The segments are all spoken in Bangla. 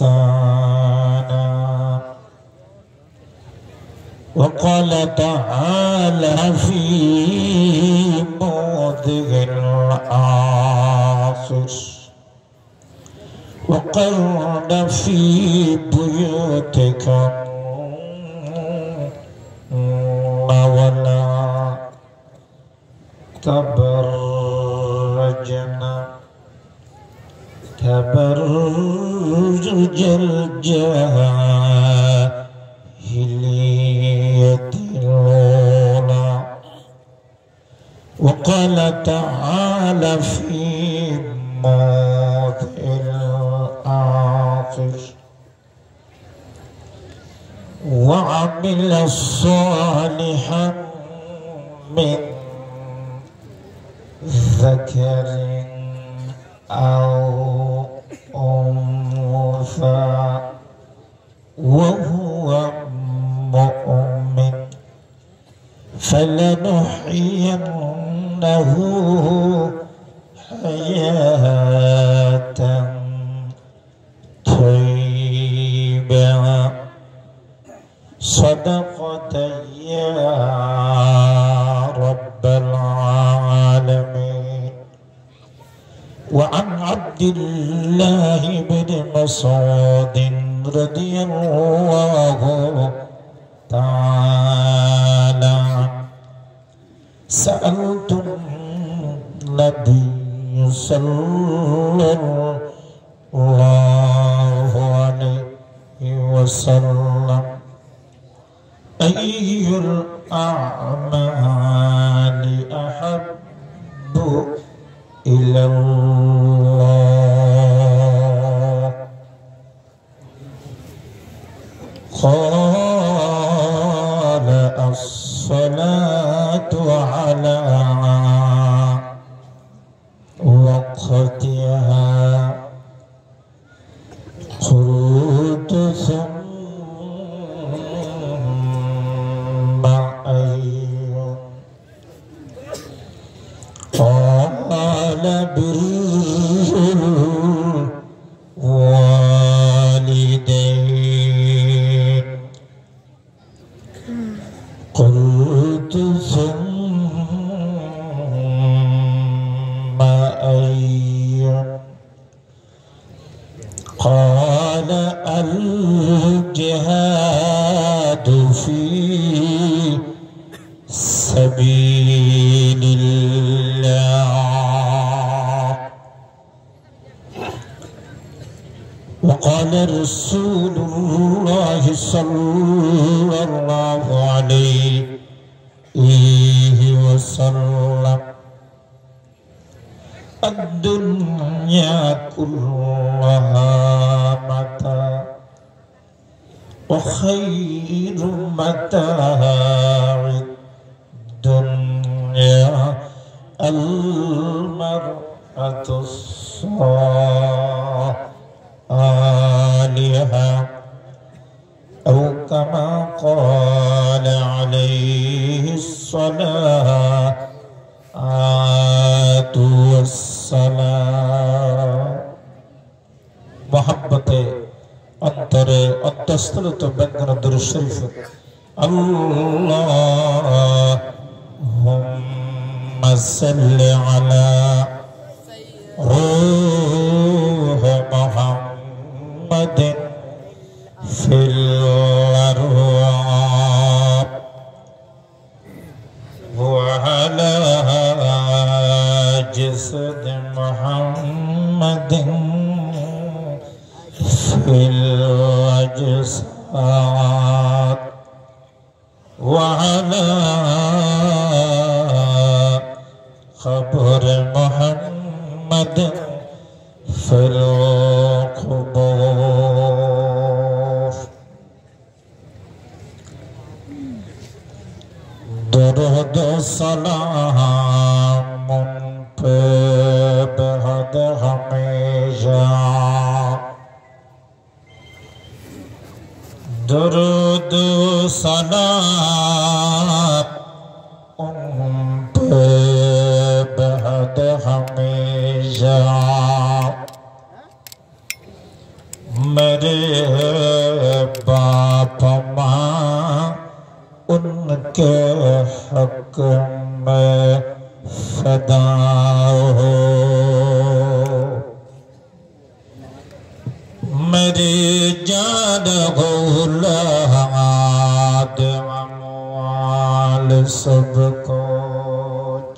إحسانا. وقال تعالى في موضع آخر وقرن في بيوتكم ولا تبرجنا تبرج الجاهلية الأولى. وقال تعالى في موضع آخر وعمل صالحا من ذكر أو أنثى وهو مؤمن فلنحيينه حياة طيبة. صدقت يا رب العالمين. وعن عبد الله بن مسعود رضي الله تعالى سألت النبي صلى الله عليه وسلم أي الأعمال أحب إلى الله؟ قال الصلاة على وقتها. قلت ثم أي؟ قال بر الوالدين. قلت ثم أي؟ قال الجهاد في سبيل الله. وقال رسول الله صلى الله عليه وسلم الدنيا كلها متاع وخير متاع الدنيا المرأة الصالحة أو كما قال عليه الصلاة والسلام. محبته أنتري أتستلت بنغر در الشريف اللهم صل على روح محمد في الأرواح وعلى جسد محمد في الأجساد وعلى قبر محمد في القبور. درود سلام بهد ہمیشہ. درود سلام بهد ہمیشہ मेरे बाप माँ उनके हक में फदा हो। मेरी जान औलाद अमवाल सब कुछ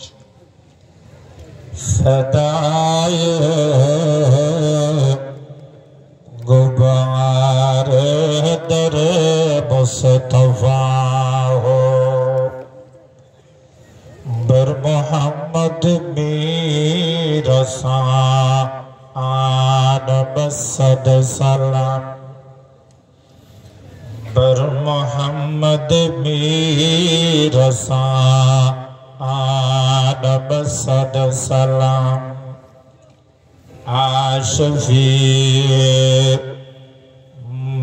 फदाए गुबारे दर मुस्तफा हो। बर मोहम्मद मेरा आन बसद सलाम। बर मोहम्मद मेरा आन बसद सलाम। आशफी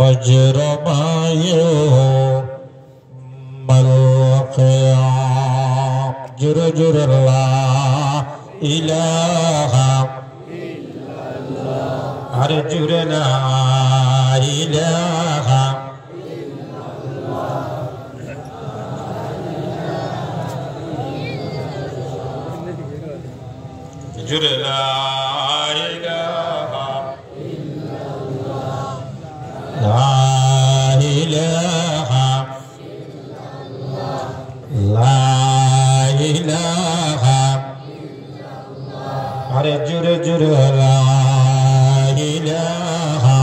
मजरमायो मलक़या जुर जुर ला इलाहा इल्लल्लाह। अरे जुर ला इलाहा जुर ला ला इलाहा ला इलाहा। अरे जुर जुर ला इलाहा।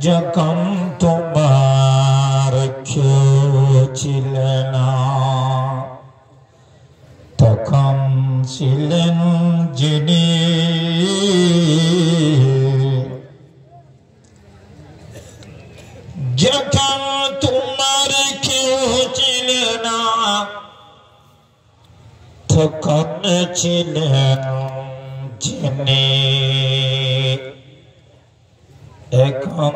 जखम तुम्हार खिलना तखम ছিলেন যিনি যখন তোমার কেউ ছিল না তখন ছিলেন যিনি এখন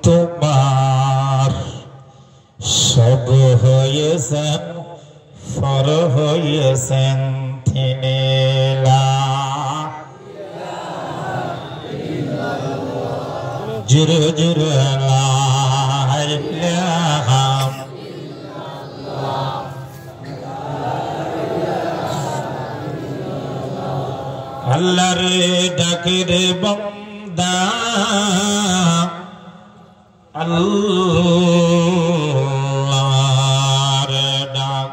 তোমার সব হয়েছেন ফর হয়েছেন তিনি। লা जुर जुर ला इलाहा अल्लाह रे डाकेर बंदा अल्लाह रे डाक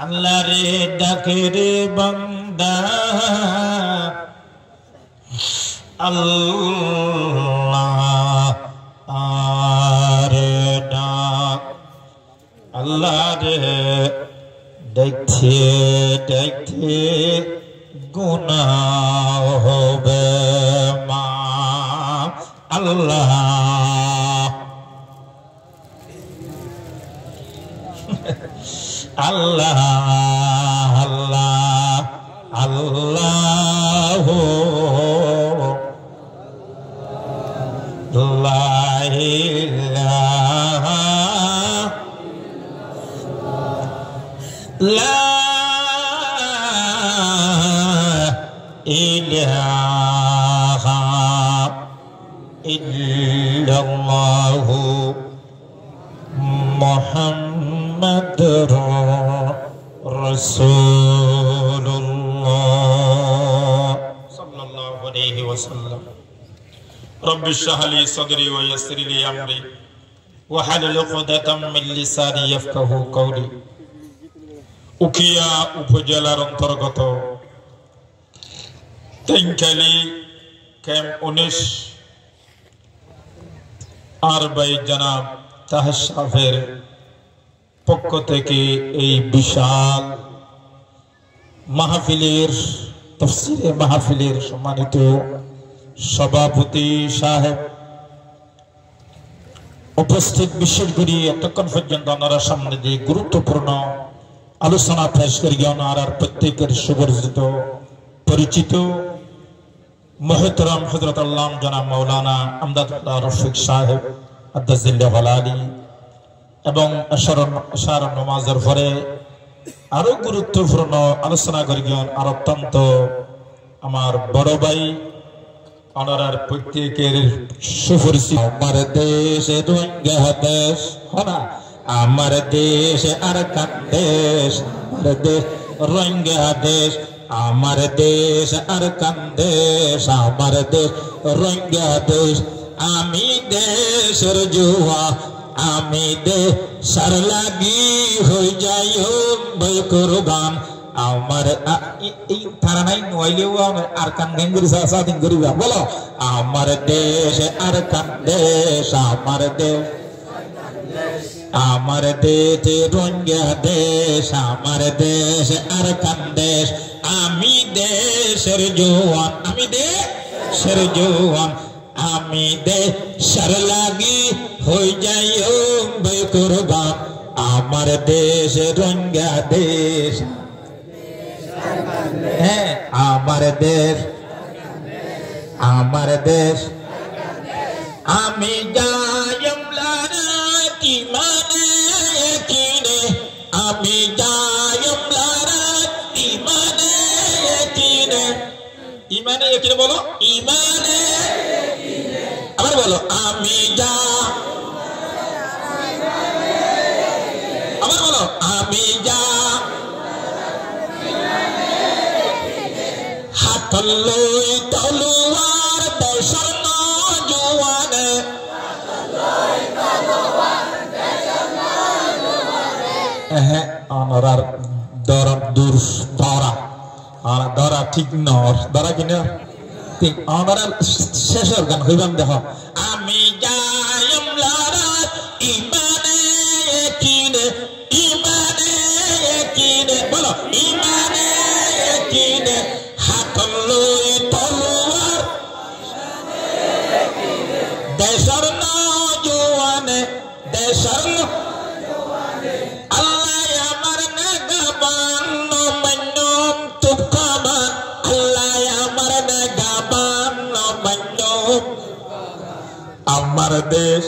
अल्लाह रे डाकेर बंदा अल्लाह रे डाक। अल्लाह रे देखते देखते गुनाह होबे माफ। अल्लाह अल्लाह अल्लाह अल्लाह हो ला इलाहा ला इलाहा इल्लल्लाह मुहम्मदुर रसूलुल्लाह सल्लल्लाहु अलैहि वसल्लम। रब्बि इश्रह ली सदरी व यस्सिर ली अमरी वहलुल उक़दतम मिन लिसानी यफ्क़हू कौली। उखिया उपजेलार अंतर्गत तेंखाली कैम्प 19 আর ভাই জনাব তাহের সাহেবের পক্ষ থেকে এই বিশাল মাহফিলের তাফসীরে মাহফিলের সম্মানিত সভাপতি সাহেব উপস্থিত বিশেষ করে এতক্ষণ পর্যন্ত আপনারা সামনে দিয়ে গুরুত্বপূর্ণ আলোচনা পেশ করিয়া আর প্রত্যেকের সুপরিচিত পরিচিত मोहतरम हजरत अल्लाह जनाब मौलाना अमदादुल्लाह रफीक साहेब अद्दाजिल्लाह वालाली एवं अशार नमाजेर परे আরো গুরুত্বপূর্ণ আলোচনা করিবেন আর অত্যন্ত আমার বড় ভাই অনারার প্রত্যেকের সুপরিচিত আমার দেশ রোহিঙ্গা দেশ হনা আমার দেশ আর কান দেশ আমার দেশ রোহিঙ্গা দেশ আমার দেশ আর কান দেশ আমার দেশ রোহিঙ্গা দেশ আমি দেশের জুয়া আমি দেশার লাগি হয়ে যাই ভয় কুরবান আমার এই তারা নাই নইলেও আর কান গান করি সাদিন করিবা বলো আমার দেশ আর কান দেশ আমার দেশ রোহিঙ্গা দেশ আমার দেশ আর কান দেশ আমি দেশের জওয়ান আমি দেশের জওয়ান আমি দেশার লাগি হয়ে যাই ভয় কুরবান আমার দেশ রোহিঙ্গা দেশ হ্যাঁ আমার দেশ আমি যাইম লারাতি মানে কিনে আমি যাইম লারাতি মানে কিনে ইমানে কিনে বলো ইমানে আবার বলো আমি যা আবার বলো আমি যা হাতলই তলোয়ার দেশের নওজোয়ানে অনরার দরা দূর দরা আর দরা ঠিক নর দরা কিনা ঠিক অনরার শেষের গান হইবাম দেখো আমি যাইম লারাত ইমানে কিনে বলো ইমানে কিনে হাতলই তলোয়ার দেশের নওজোয়ানে দেশের আল্লাহ আমার নাগাবান মান্যম তুকামান আল্লাহ আমার নাগাবান মান্যম আমার দেশ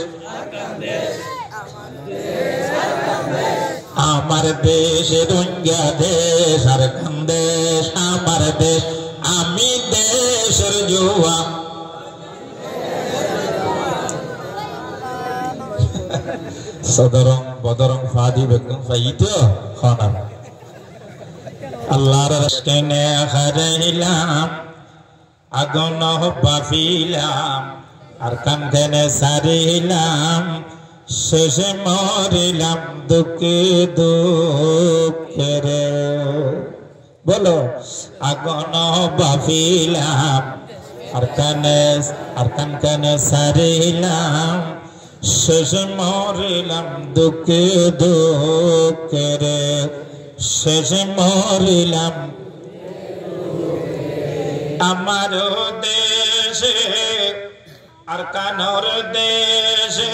আমার দেশ রোহিঙ্গা দেশ আর কান দেশ আমার দেশ আমি দেশের জওয়ান সদরং বদরং ফাদি বেকুন ফাইতো খানা আল্লাহর রাস্তায় হারাইলাম আগুন বাফিলাম আর কান্দে সারিলাম শেষে মরিলাম দুঃখে দুঃখেরে বলো আগুন বাফিলাম আর কানে সারিলাম শেষে মরিলাম দুঃখে দুঃখেরে শেষে মরিলাম আমার দেশে আর কানর দেশে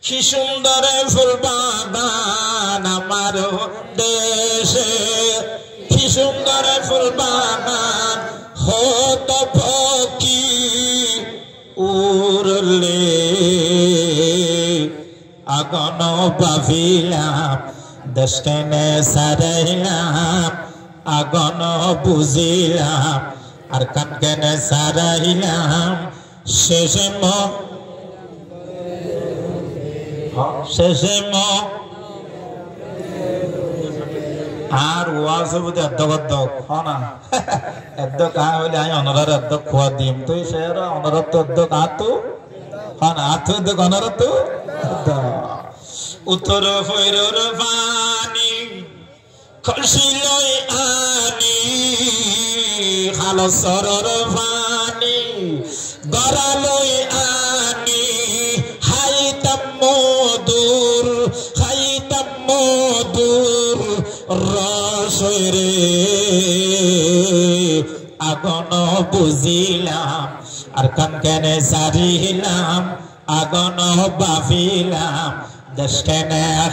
কি সুন্দর ফুল বাগান আমার দেশে কি সুন্দর ফুল বাগান হত পক্ষী উড়লে আগুন বাফিলাম দেশকে সারাইলাম আগুন বুঝিলাম আর কানকে সারাইলাম শেষে আর ওয়াজ বুঝে এদ্দ খানা এদ্দ কাহা হইলে আমি অনরার এদ্দ খোয়া দিম তুই সে অনরার তো এদ্দ কাহাতু খানা আতু এদ্দ অনরার তো উত্তর ফৈরর পানি খলসি লই আনি খালো সরর পানি গড়া লই আনি হাইতাম মধুর রসরে আগুন বুঝিলাম আর কানকে সারিলাম আগুন বাফিলাম দেশকে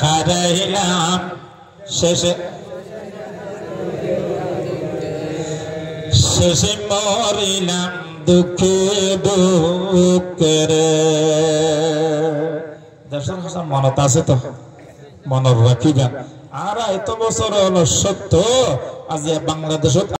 হারাইলাম শেষে মরিলাম দুঃখে দুঃখেরে দেশের কথা মনত আছে তো মনত রাখিবেন আর এত বছর হলো সত্য আজ বাংলাদেশত